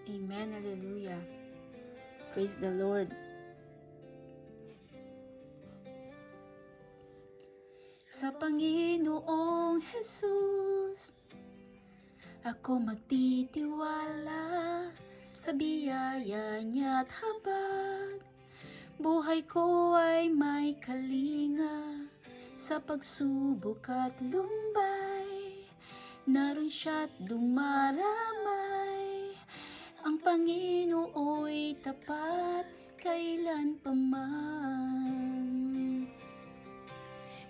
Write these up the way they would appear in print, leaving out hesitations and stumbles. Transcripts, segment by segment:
Amen. Hallelujah. Praise the Lord. Sa Panginoong Jesus, ako magtitiwala sa biyaya niya't habag. Buhay ko ay may kalinga sa pagsubok at lumbay. Naroon siya't dumaramay. Ang Panginoo'y tapat kailan pa man.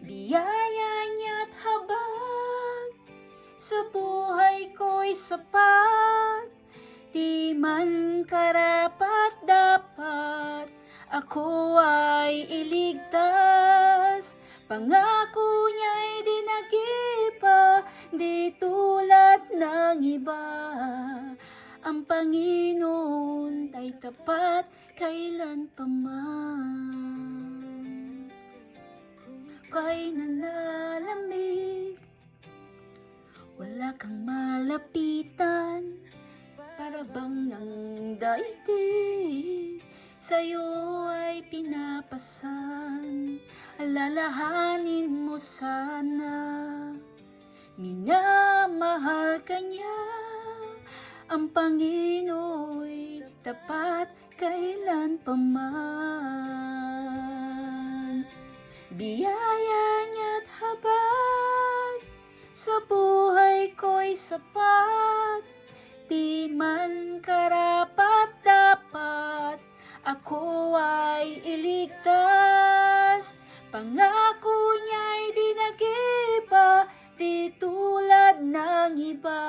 Biyaya niya't habag sa buhay ko'y sapat. Di man karapat dapat ako ay iligtas. Pangako niya'y di nag-iba, di tulad ng iba. Ang Panginoon ay tapat kailan pa man. Kay nalalamig, wala kang malapitan, para bang ng daigdig sa'yo ay pinapasan. Alalahanin mo sana, minamahal ka niya. Ang Panginoo'y tapat kailan pa man. Biyaya niya't habag sa buhay ko'y sapat. Di man karapat dapat ako ay iligtas. Pangako niya'y di nag-iba, di tulad ng iba.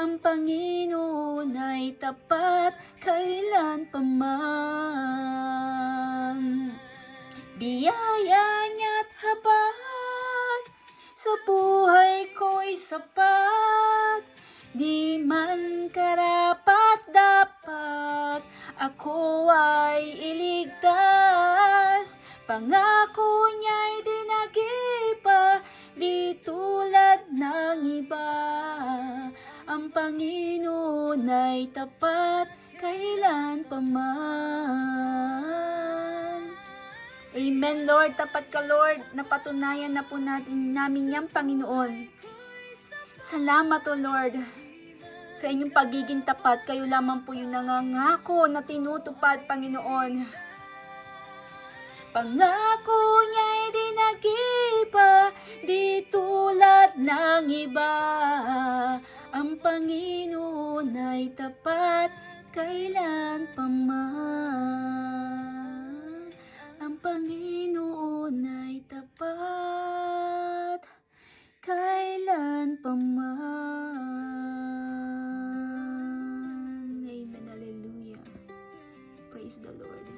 Ang Panginoon ay tapat kailan pa man. Biyaya niya't habag sa buhay ko'y sapat. Di man karapat dapat ako ay iligtas. Pangako niya'y di nag-iba, di tulad ng iba. Ang Panginoon ay tapat kailan pa man. Amen, Lord. Tapat ka, Lord. Napatunayan na po namin yan, Panginoon. Salamat, O Lord. Sa inyong pagiging tapat, kayo lamang po yung nangangako na tinutupad, Panginoon. Pangako niya'y di nag-iba, di tulad ng iba. Ang Panginoon ay tapat kailan pa man. Ang Panginoon ay tapat kailan pa man. Amen. Hallelujah. Praise the Lord.